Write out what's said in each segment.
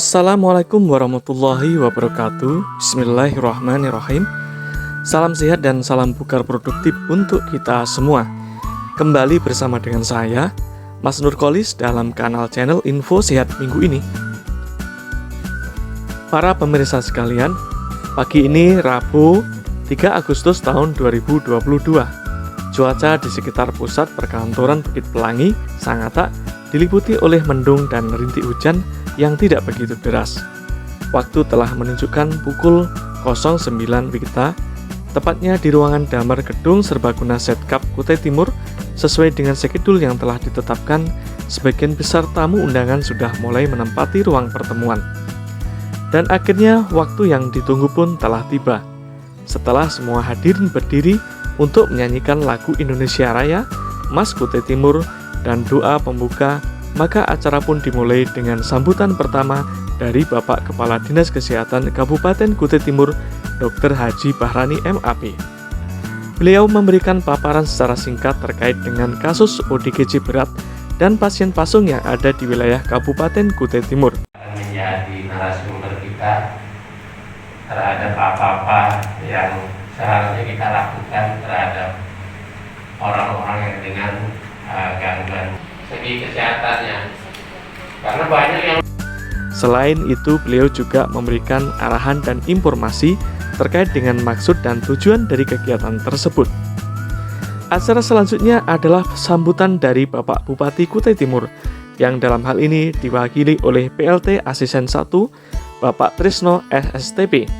Assalamualaikum warahmatullahi wabarakatuh. Bismillahirrahmanirrahim. Salam sehat dan salam bugar produktif untuk kita semua. Kembali bersama dengan saya, Mas Nurkolis, dalam kanal channel Info Sehat minggu ini. Para pemirsa sekalian, pagi ini Rabu 3 Agustus tahun 2022. Cuaca di sekitar pusat perkantoran Bukit Pelangi, Sangatta, diliputi oleh mendung dan rintik hujan yang tidak begitu deras. Waktu telah menunjukkan pukul 09 WIB, tepatnya di ruangan damar Gedung Serbaguna Setkap Kutai Timur. Sesuai dengan skedul yang telah ditetapkan, sebagian besar tamu undangan sudah mulai menempati ruang pertemuan. Dan akhirnya waktu yang ditunggu pun telah tiba. Setelah semua hadirin berdiri untuk menyanyikan lagu Indonesia Raya, Mas Kutai Timur, dan doa pembuka, maka acara pun dimulai dengan sambutan pertama dari Bapak Kepala Dinas Kesehatan Kabupaten Kutai Timur, Dr. Haji Bahrani MAP. Beliau memberikan paparan secara singkat terkait dengan kasus ODGJ berat dan pasien pasung yang ada di wilayah Kabupaten Kutai Timur. Menjadi narasumber kita terhadap apa-apa yang seharusnya kita lakukan terhadap orang-orang yang dengan gangguan segi kesehatannya, karena banyak yang. Selain itu, beliau juga memberikan arahan dan informasi terkait dengan maksud dan tujuan dari kegiatan tersebut. Acara selanjutnya adalah sambutan dari Bapak Bupati Kutai Timur, yang dalam hal ini diwakili oleh PLT Asisten 1, Bapak Trisno SSTP.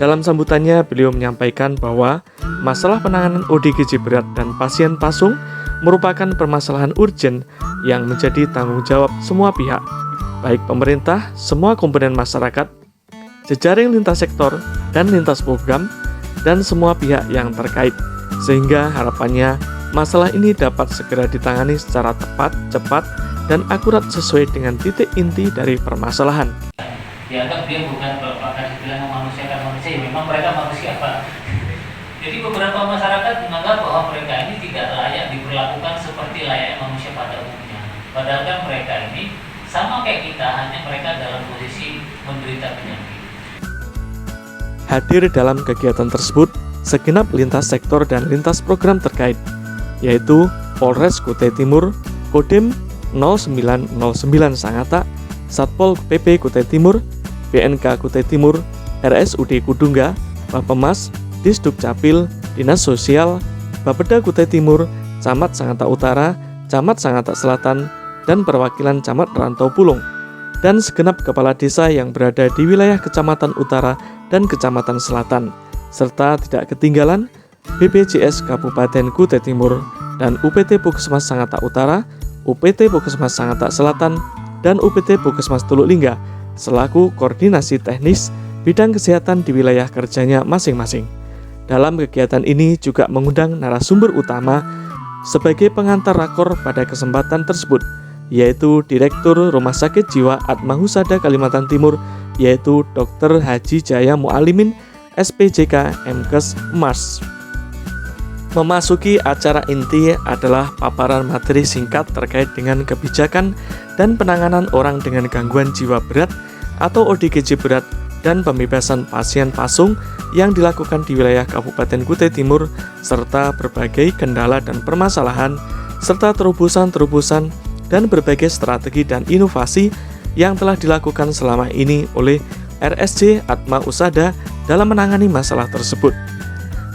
Dalam sambutannya, beliau menyampaikan bahwa masalah penanganan ODGJ berat dan pasien pasung merupakan permasalahan urgen yang menjadi tanggung jawab semua pihak, baik pemerintah, semua komponen masyarakat, jejaring lintas sektor dan lintas program, dan semua pihak yang terkait, sehingga harapannya masalah ini dapat segera ditangani secara tepat, cepat, dan akurat sesuai dengan titik inti dari permasalahan. Dianggap dia bukan dibilang manusia, memang mereka manusia apa? Jadi beberapa masyarakat menganggap bahwa mereka ini tidak layak diperlakukan seperti layaknya manusia pada umumnya. Padahal kan mereka ini sama kayak kita, hanya mereka dalam posisi menderita penyakit. Hadir dalam kegiatan tersebut segenap lintas sektor dan lintas program terkait, yaitu Polres Kutai Timur, Kodim 0909 Sangatta, Satpol PP Kutai Timur, BNK Kutai Timur, RSUD Kudungga, Bappemas, Disduk Capil, Dinas Sosial, Bapeda Kutai Timur, Camat Sangatta Utara, Camat Sangatta Selatan, dan perwakilan Camat Rantau Pulung, dan segenap kepala desa yang berada di wilayah Kecamatan Utara dan Kecamatan Selatan, serta tidak ketinggalan BPJS Kabupaten Kutai Timur dan UPT Puskesmas Sangatta Utara, UPT Puskesmas Sangatta Selatan, dan UPT Puskesmas Teluk Lingga selaku koordinasi teknis bidang kesehatan di wilayah kerjanya masing-masing. Dalam kegiatan ini juga mengundang narasumber utama sebagai pengantar rakor pada kesempatan tersebut, yaitu Direktur Rumah Sakit Jiwa Atmahusada Kalimantan Timur, yaitu Dr. Haji Jaya Mualimin, SPJK MKes Mars. Memasuki acara inti adalah paparan materi singkat terkait dengan kebijakan dan penanganan orang dengan gangguan jiwa berat atau ODGJ berat dan pembebasan pasien pasung yang dilakukan di wilayah Kabupaten Kutai Timur, serta berbagai kendala dan permasalahan, serta terobosan-terobosan dan berbagai strategi dan inovasi yang telah dilakukan selama ini oleh RSJ Atma Usada dalam menangani masalah tersebut.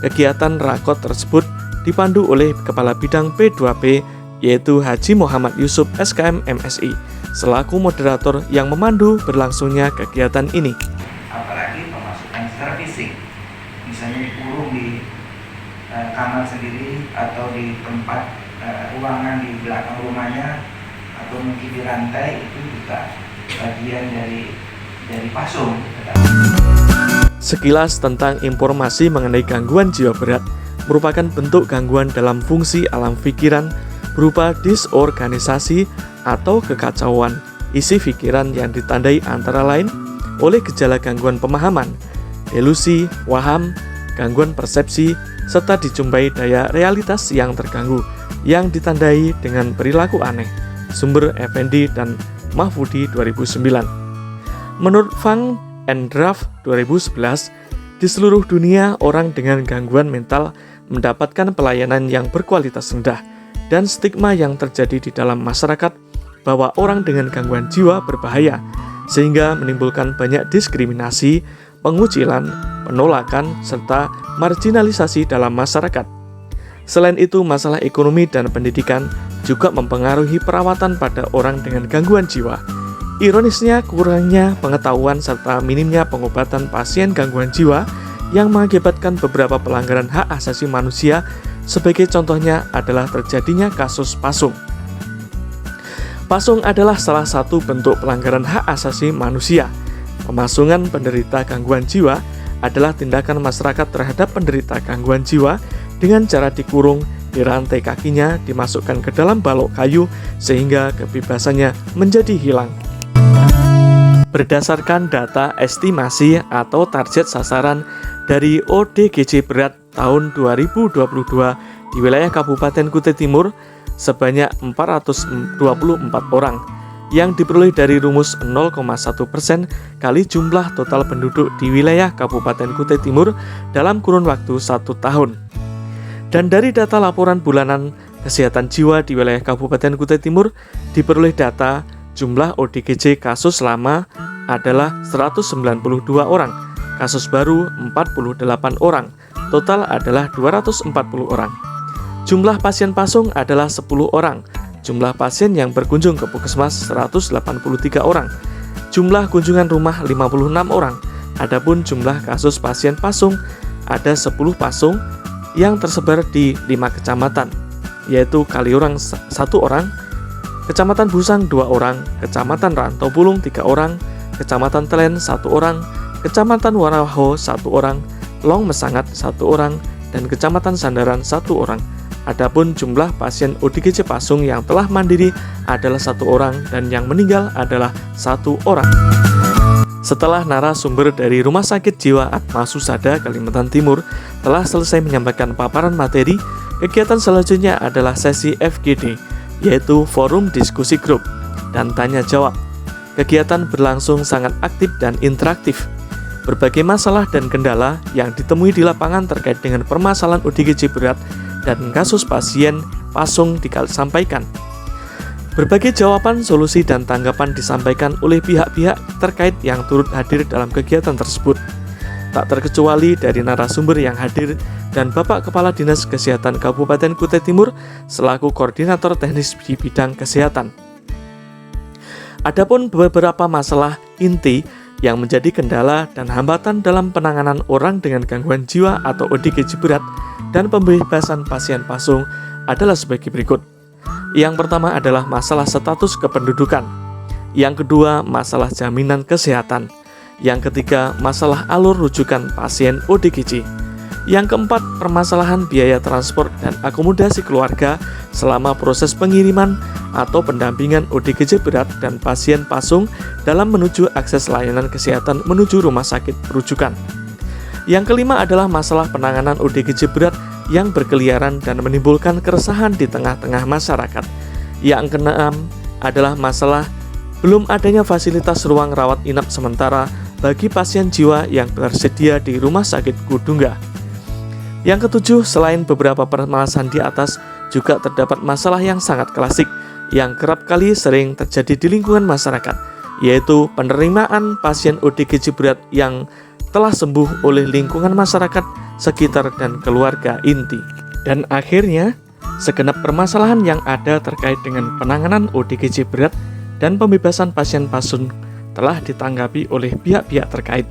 Kegiatan rakor tersebut dipandu oleh Kepala Bidang P2P, yaitu Haji Muhammad Yusuf SKM MSI, selaku moderator yang memandu berlangsungnya kegiatan ini. Apalagi pemasukan secara fisik, misalnya dikurung di kamar sendiri atau di tempat ruangan di belakang rumahnya atau mungkin di rantai, itu juga bagian dari pasung. Sekilas tentang informasi mengenai gangguan jiwa berat merupakan bentuk gangguan dalam fungsi alam pikiran berupa disorganisasi atau kekacauan isi pikiran yang ditandai antara lain oleh gejala gangguan pemahaman, delusi, waham, gangguan persepsi, serta dijumpai daya realitas yang terganggu yang ditandai dengan perilaku aneh. Sumber Effendi dan Mahfudi 2009. Menurut Fang and Draft 2011, di seluruh dunia orang dengan gangguan mental mendapatkan pelayanan yang berkualitas rendah, dan stigma yang terjadi di dalam masyarakat bahwa orang dengan gangguan jiwa berbahaya, sehingga menimbulkan banyak diskriminasi, pengucilan, penolakan, serta marginalisasi dalam masyarakat. Selain itu, masalah ekonomi dan pendidikan juga mempengaruhi perawatan pada orang dengan gangguan jiwa. Ironisnya, kurangnya pengetahuan serta minimnya pengobatan pasien gangguan jiwa yang mengakibatkan beberapa pelanggaran hak asasi manusia. Sebagai contohnya adalah terjadinya kasus pasung. Pasung adalah salah satu bentuk pelanggaran hak asasi manusia. Pemasungan penderita gangguan jiwa adalah tindakan masyarakat terhadap penderita gangguan jiwa dengan cara dikurung, dirantai kakinya, dimasukkan ke dalam balok kayu sehingga kebebasannya menjadi hilang. Berdasarkan data estimasi atau target sasaran dari ODGJ berat tahun 2022 di wilayah Kabupaten Kutai Timur sebanyak 424 orang yang diperoleh dari rumus 0,1% kali jumlah total penduduk di wilayah Kabupaten Kutai Timur dalam kurun waktu 1 tahun. Dan dari data laporan bulanan kesehatan jiwa di wilayah Kabupaten Kutai Timur diperoleh data jumlah ODGJ kasus lama adalah 192 orang, kasus baru 48 orang, total adalah 240 orang. Jumlah pasien pasung adalah 10 orang, jumlah pasien yang berkunjung ke puskesmas 183 orang, jumlah kunjungan rumah 56 orang. Adapun jumlah kasus pasien pasung ada 10 pasung yang tersebar di 5 kecamatan, yaitu Kaliurang 1 orang, Kecamatan Busang 2 orang, Kecamatan Rantau Bulung 3 orang, Kecamatan Telen 1 orang, Kecamatan Waraho 1 orang, Long Mesangat 1 orang, dan Kecamatan Sandaran 1 orang. Adapun jumlah pasien ODGJ pasung yang telah mandiri adalah 1 orang dan yang meninggal adalah 1 orang. Setelah narasumber dari Rumah Sakit Jiwa Atma Susada Kalimantan Timur telah selesai menyampaikan paparan materi, kegiatan selanjutnya adalah sesi FGD, yaitu Forum Diskusi Grup dan Tanya Jawab. Kegiatan berlangsung sangat aktif dan interaktif. Berbagai masalah dan kendala yang ditemui di lapangan terkait dengan permasalahan ODGJ berat dan kasus pasien pasung disampaikan. Berbagai jawaban, solusi, dan tanggapan disampaikan oleh pihak-pihak terkait yang turut hadir dalam kegiatan tersebut. Tak terkecuali dari narasumber yang hadir dan Bapak Kepala Dinas Kesehatan Kabupaten Kutai Timur selaku koordinator teknis di bidang kesehatan. Adapun beberapa masalah inti yang menjadi kendala dan hambatan dalam penanganan orang dengan gangguan jiwa atau ODGJ berat dan pembebasan pasien pasung adalah sebagai berikut. Yang pertama adalah masalah status kependudukan. Yang kedua, masalah jaminan kesehatan. Yang ketiga, masalah alur rujukan pasien ODGJ. Yang keempat, permasalahan biaya transport dan akomodasi keluarga selama proses pengiriman atau pendampingan ODGJ berat dan pasien pasung dalam menuju akses layanan kesehatan menuju rumah sakit rujukan. Yang kelima adalah masalah penanganan ODGJ berat yang berkeliaran dan menimbulkan keresahan di tengah-tengah masyarakat. Yang keenam adalah masalah belum adanya fasilitas ruang rawat inap sementara bagi pasien jiwa yang tersedia di Rumah Sakit Kudungga. Yang ketujuh, selain beberapa permasalahan di atas, juga terdapat masalah yang sangat klasik yang kerap kali sering terjadi di lingkungan masyarakat, yaitu penerimaan pasien ODGJ berat yang telah sembuh oleh lingkungan masyarakat sekitar dan keluarga inti. Dan akhirnya, segenap permasalahan yang ada terkait dengan penanganan ODGJ berat dan pembebasan pasien pasung telah ditanggapi oleh pihak-pihak terkait.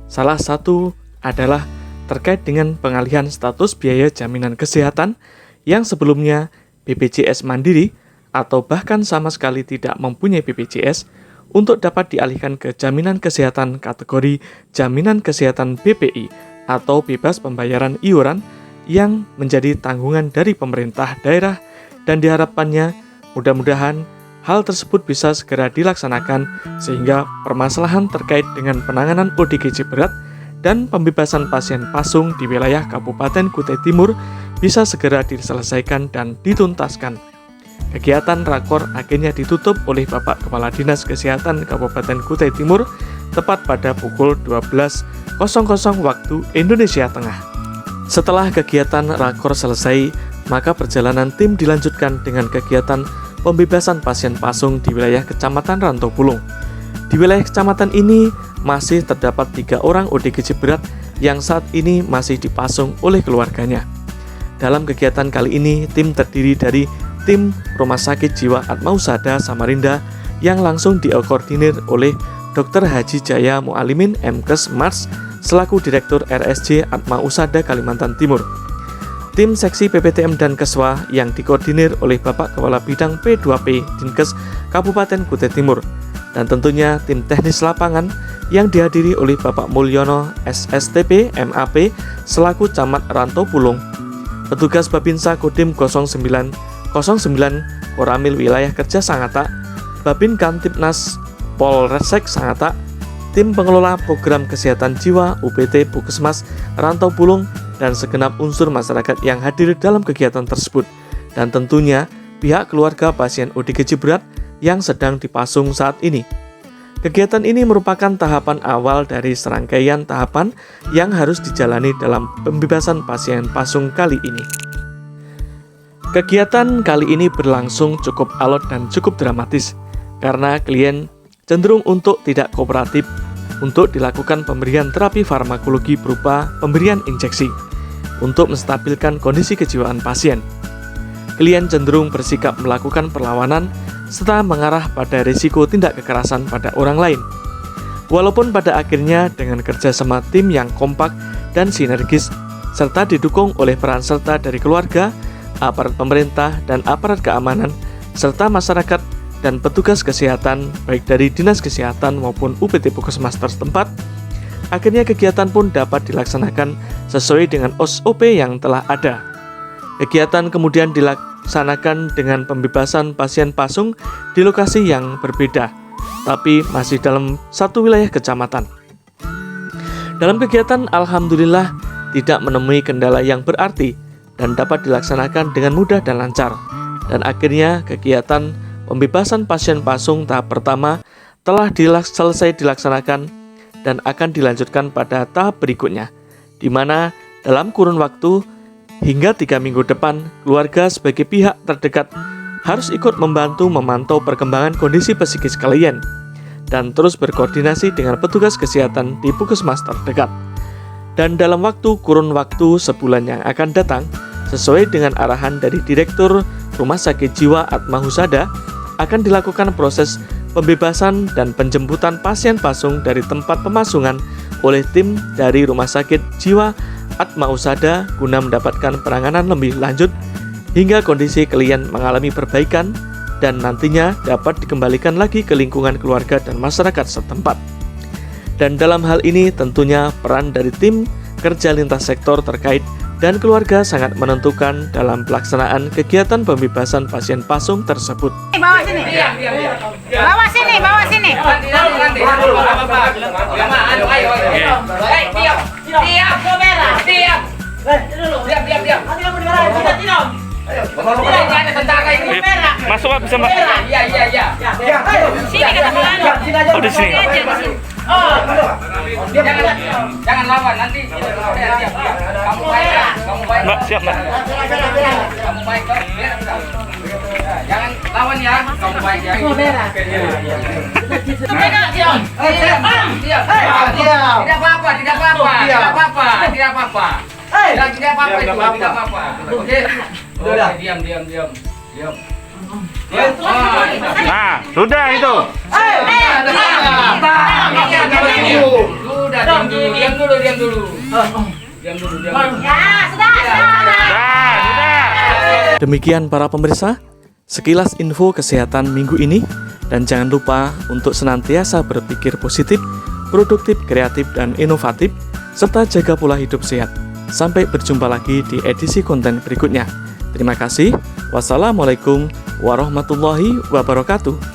Salah satu adalah terkait dengan pengalihan status biaya jaminan kesehatan yang sebelumnya BPJS Mandiri atau bahkan sama sekali tidak mempunyai BPJS untuk dapat dialihkan ke jaminan kesehatan kategori jaminan kesehatan BPI atau bebas pembayaran iuran yang menjadi tanggungan dari pemerintah daerah, dan diharapkannya mudah-mudahan hal tersebut bisa segera dilaksanakan sehingga permasalahan terkait dengan penanganan ODGJ berat dan pembebasan pasien pasung di wilayah Kabupaten Kutai Timur bisa segera diselesaikan dan dituntaskan. Kegiatan rakor akhirnya ditutup oleh Bapak Kepala Dinas Kesehatan Kabupaten Kutai Timur tepat pada pukul 12.00 waktu Indonesia Tengah. Setelah kegiatan rakor selesai, maka perjalanan tim dilanjutkan dengan kegiatan pembebasan pasien pasung di wilayah Kecamatan Rantau Pulung. Di wilayah kecamatan ini masih terdapat 3 orang ODGJ berat yang saat ini masih dipasung oleh keluarganya. Dalam kegiatan kali ini, tim terdiri dari tim Rumah Sakit Jiwa Atmausada Samarinda yang langsung dikoordinir oleh Dr. Haji Jaya Mualimin MKes Mars selaku Direktur RSJ Atmausada Kalimantan Timur. Tim seksi PPTM dan Keswa yang dikoordinir oleh Bapak Kepala Bidang P2P Dinkes Kabupaten Kutai Timur, dan tentunya tim teknis lapangan yang dihadiri oleh Bapak Mulyono SSTP MAP selaku Camat Rantau Pulung, petugas Babinsa Kodim 0909 Koramil Wilayah Kerja Sangatta, Babin Kamtipnas Polresek Sangatta, tim pengelola program kesehatan jiwa UPT Puskesmas Rantau Pulung, dan segenap unsur masyarakat yang hadir dalam kegiatan tersebut, dan tentunya pihak keluarga pasien ODGJ berat yang sedang dipasung saat ini. Kegiatan ini merupakan tahapan awal dari serangkaian tahapan yang harus dijalani dalam pembebasan pasien pasung kali ini. Kegiatan kali ini berlangsung cukup alot dan cukup dramatis karena klien cenderung untuk tidak kooperatif untuk dilakukan pemberian terapi farmakologi berupa pemberian injeksi untuk menstabilkan kondisi kejiwaan pasien. Klien cenderung bersikap melakukan perlawanan serta mengarah pada risiko tindak kekerasan pada orang lain. Walaupun pada akhirnya dengan kerjasama tim yang kompak dan sinergis serta didukung oleh peran serta dari keluarga, aparat pemerintah dan aparat keamanan serta masyarakat dan petugas kesehatan baik dari Dinas Kesehatan maupun UPT Puskesmas setempat, akhirnya kegiatan pun dapat dilaksanakan sesuai dengan SOP yang telah ada. Kegiatan kemudian dilaksanakan dengan pembebasan pasien pasung di lokasi yang berbeda, tapi masih dalam satu wilayah kecamatan. Dalam kegiatan alhamdulillah tidak menemui kendala yang berarti dan dapat dilaksanakan dengan mudah dan lancar. Dan akhirnya kegiatan pembebasan pasien pasung tahap pertama telah selesai dilaksanakan dan akan dilanjutkan pada tahap berikutnya, di mana dalam kurun waktu hingga 3 minggu depan, keluarga sebagai pihak terdekat harus ikut membantu memantau perkembangan kondisi psikis klien dan terus berkoordinasi dengan petugas kesehatan di puskesmas terdekat. Dan dalam kurun waktu sebulan yang akan datang, sesuai dengan arahan dari Direktur Rumah Sakit Jiwa Atmausada, akan dilakukan proses pembebasan dan penjemputan pasien pasung dari tempat pemasungan oleh tim dari Rumah Sakit Jiwa Atmausada guna mendapatkan penanganan lebih lanjut hingga kondisi klien mengalami perbaikan dan nantinya dapat dikembalikan lagi ke lingkungan keluarga dan masyarakat setempat. Dan dalam hal ini tentunya peran dari tim kerja lintas sektor terkait dan keluarga sangat menentukan dalam pelaksanaan kegiatan pembebasan pasien pasung tersebut. Bawa sini. Bawa sini, bawa sini. Masuk Pak, bisa Mbak? Iya. Sini kata Tuhan. Oh, di sini. Jangan lawan nanti. Kamu baik. Mbak, siap Mbak. Kamu baik. Jangan lawan ya. Kamu baik ya. Tidak apa-apa. Oke. Diam. Nah, sudah itu. Diam dulu. Ya, sudah. Demikian para pemirsa, sekilas info kesehatan minggu ini, dan jangan lupa untuk senantiasa berpikir positif, produktif, kreatif, dan inovatif, serta jaga pola hidup sehat. Sampai berjumpa lagi di edisi konten berikutnya. Terima kasih. Wassalamualaikum warahmatullahi wabarakatuh.